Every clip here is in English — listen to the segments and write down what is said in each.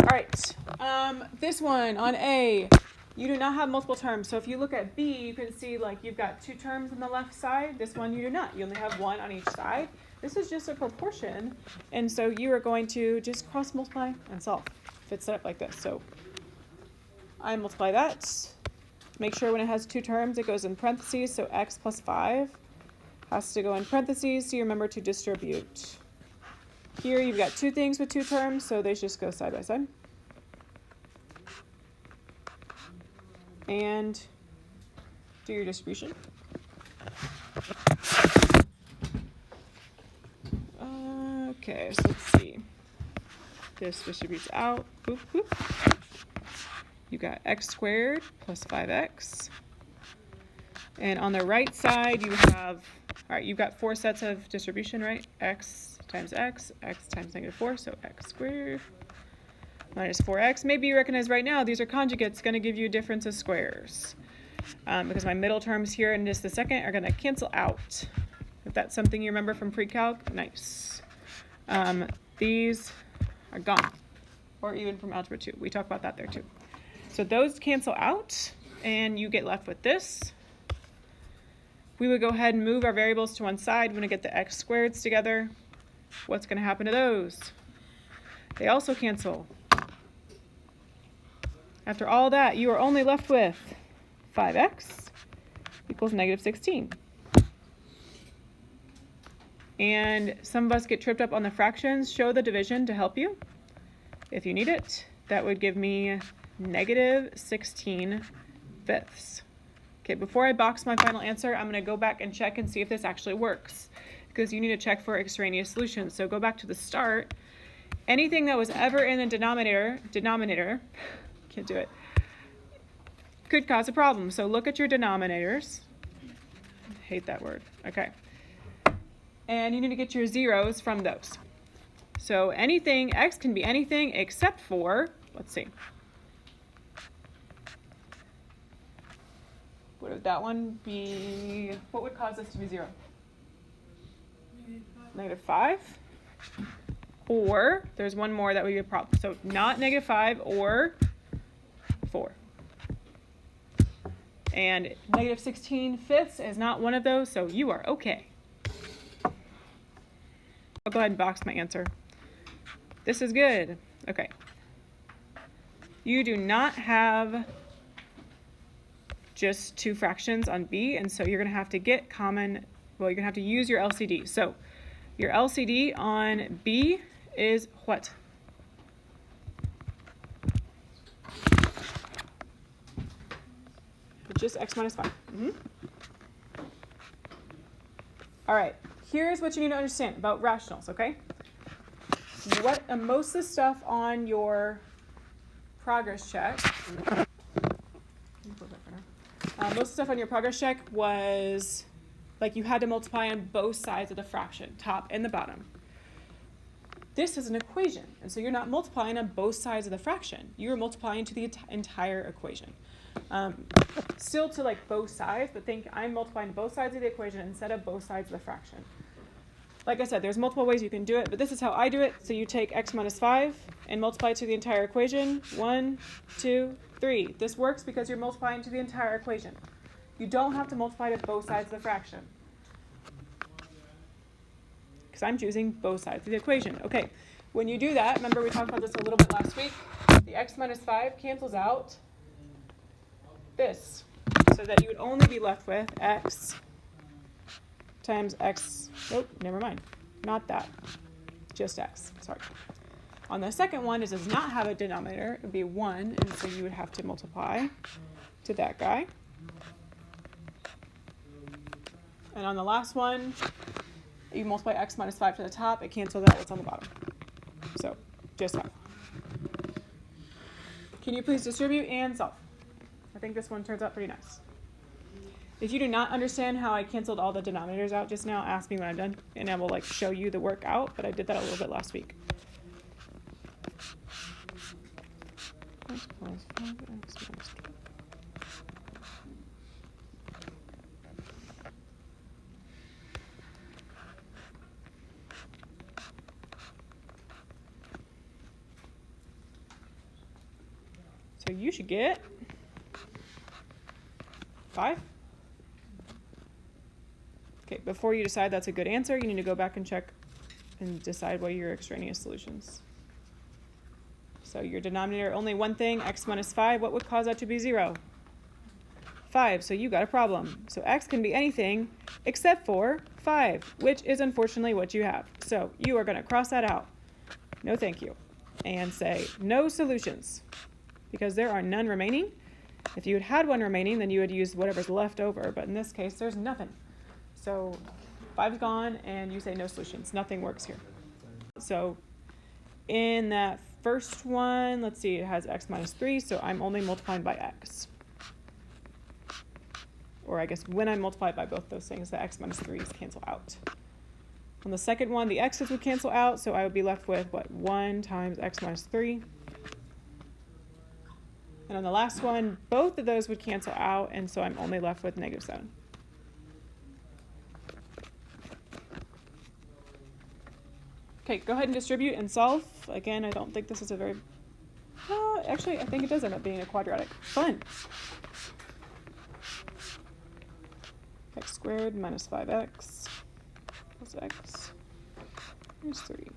All right, this one on A, you do not have multiple terms. So if you look at B, you can see like you've got 2 terms on the left side. This one you do not. You only have 1 on each side. This is just a proportion. And so you are going to just cross multiply and solve if it's set up like this. So I multiply that. Make sure when it has 2 terms, it goes in parentheses. So x plus 5 has to go in parentheses. So you remember to distribute. Here you've got 2 things with 2 terms, so they just go side by side. And do your distribution. Okay, so let's see. This distributes out. Boop, boop. You got x squared plus 5x. And on the right side, you have, all right, you've got 4 sets of distribution, right? X times x times -4, so x squared minus 4x. Maybe you recognize right now these are conjugates, going to give you a difference of squares. Because my middle terms here in just a second are going to cancel out. If that's something you remember from pre-calc, nice. These are gone, or even from algebra 2. We talk about that there too. So those cancel out, and you get left with this. We would go ahead and move our variables to one side. We're going to get the x squareds together. What's going to happen to those? They also cancel. After all that, you are only left with 5x equals -16. And some of us get tripped up on the fractions. Show the division to help you if you need it. That would give me -16 fifths. Okay, before I box my final answer, I'm going to go back and check and see if this actually works, because you need to check for extraneous solutions. So go back to the start. Anything that was ever in the denominator, can't do it, could cause a problem. So look at your denominators. I hate that word. Okay. And you need to get your zeros from those. So anything, x can be anything except for, let's see. What would that one be? What would cause this to be 0? -5. Or there's one more that would be a problem. So not -5 or 4. And -16 fifths is not one of those, so you are okay. I'll go ahead and box my answer. This is good. Okay. You do not have just 2 fractions on B, and so you're going to have to get common, well, you're going to have to use your LCD. So your LCD on B is what? Just x minus 5. All right, here's what you need to understand about rationals, okay? Most of the stuff on your progress check, most of the stuff on your progress check was like you had to multiply on both sides of the fraction, top and the bottom. This is an equation, and so you're not multiplying on both sides of the fraction. You are multiplying to the entire equation. Still to like both sides, but think I'm multiplying both sides of the equation instead of both sides of the fraction. Like I said, there's multiple ways you can do it, but this is how I do it. So you take x minus 5 and multiply to the entire equation. 1, 2, 3. This works because you're multiplying to the entire equation. You don't have to multiply to both sides of the fraction, because I'm choosing both sides of the equation. Okay, when you do that, remember we talked about this a little bit last week, the x minus 5 cancels out this, so that you would only be left with x times x, oh, never mind, not that, just x, sorry. On the second one, it does not have a denominator, it would be 1, and so you would have to multiply to that guy. And on the last one, you multiply x minus 5 to the top, it cancels out what's on the bottom. So, just 5. Can you please distribute and solve? I think this one turns out pretty nice. If you do not understand how I canceled all the denominators out just now, ask me when I'm done, and I will like show you the work out, but I did that a little bit last week. X plus 5x minus 2. So you should get 5. Okay, before you decide that's a good answer, you need to go back and check and decide what are your extraneous solutions. So your denominator, only one thing, x minus 5, what would cause that to be 0? 5, so you got a problem. So x can be anything except for 5, which is unfortunately what you have. So you are going to cross that out. No thank you. And say no solutions, because there are none remaining. If you had one remaining, then you would use whatever's left over, but in this case, there's nothing. So 5's gone, and you say no solutions. Nothing works here. So in that first one, let's see, it has x minus 3, so I'm only multiplying by x. Or I guess when I multiply by both those things, the x minus 3's cancel out. On the second one, the x's would cancel out, so I would be left with, what, 1 times x minus 3. And on the last one, both of those would cancel out, and so I'm only left with negative 7. Okay, go ahead and distribute and solve. Again, I don't think this is a very... actually, I think it does end up being a quadratic. Fun! X squared minus 5x plus x minus 3.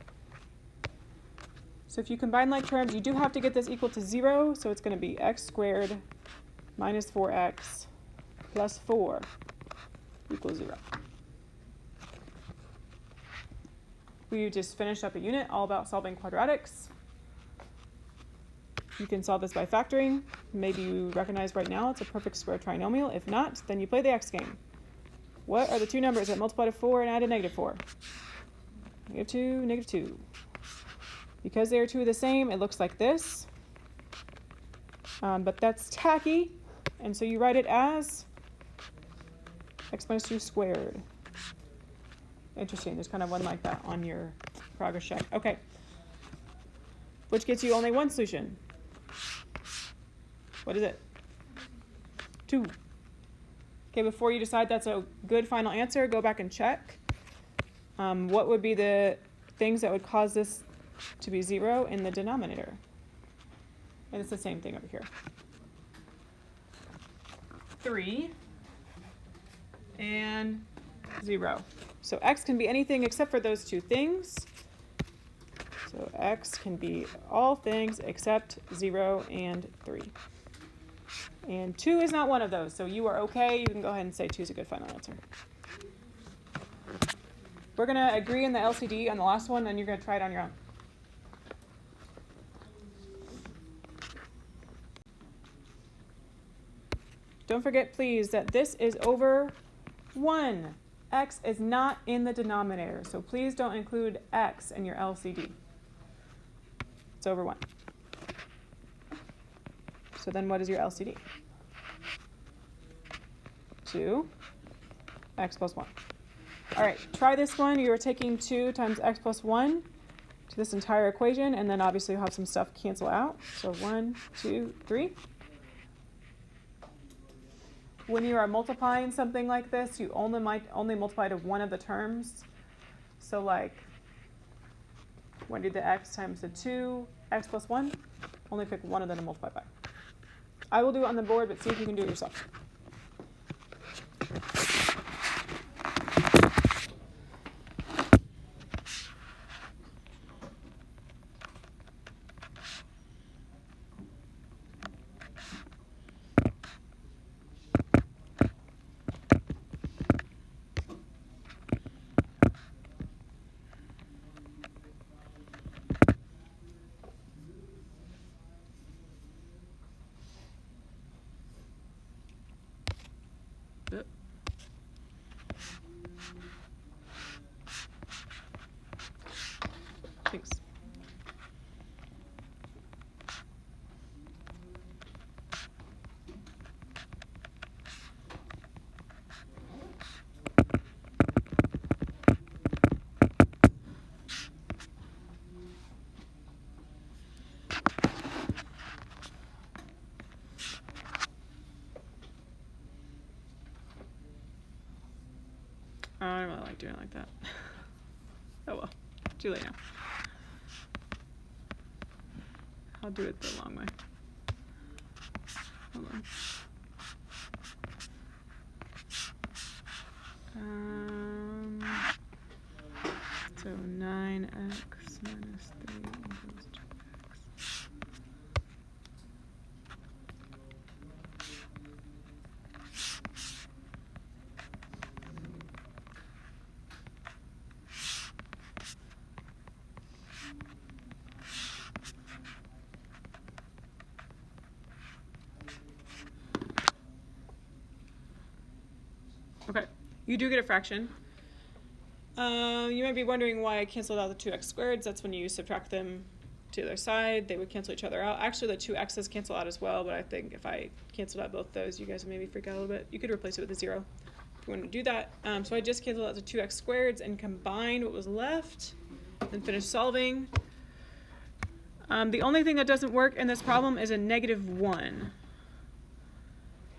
So if you combine like terms, you do have to get this equal to 0, so it's going to be x squared minus 4x plus 4 equals 0. We just finished up a unit all about solving quadratics. You can solve this by factoring. Maybe you recognize right now it's a perfect square trinomial. If not, then you play the x game. What are the two numbers that multiply to 4 and add a negative 4? Negative 2, negative 2. Because they are two of the same, it looks like this. But that's tacky, and so you write it as x minus 2 squared. Interesting, there's kind of one like that on your progress check. Okay, which gets you only one solution. What is it? 2. Okay, before you decide that's a good final answer, go back and check. What would be the things that would cause this to be 0 in the denominator? And it's the same thing over here. 3 and 0. So x can be anything except for those two things. So x can be all things except 0 and 3. And 2 is not one of those, so you are okay. You can go ahead and say 2 is a good final answer. We're going to agree in the LCD on the last one, and you're going to try it on your own. Don't forget, please, that this is over 1. X is not in the denominator, so please don't include x in your LCD. It's over 1. So then what is your LCD? 2, x plus 1. All right, try this one. You are taking 2 times x plus 1 to this entire equation, and then obviously you'll have some stuff cancel out. So 1, 2, 3. When you are multiplying something like this, you only multiply to one of the terms. So like, when you do the x times the 2, x plus 1, only pick one of them to multiply by. I will do it on the board, but see if you can do it yourself. Thanks. I don't really like doing it like that. Oh well, too late now. I'll do it the long way. problem. So 9x minus 3 equals 2x. Okay, you do get a fraction. You might be wondering why I canceled out the 2x squareds. That's when you subtract them to their side. They would cancel each other out. Actually, the 2x's cancel out as well, but I think if I canceled out both those, you guys would maybe freak out a little bit. You could replace it with a 0 if you want to do that. So I just canceled out the 2x squareds and combined what was left and finished solving. The only thing that doesn't work in this problem is a -1.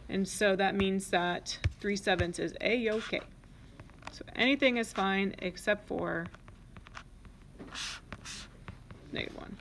And so that means that 3/7 is A-okay. So anything is fine except for -1.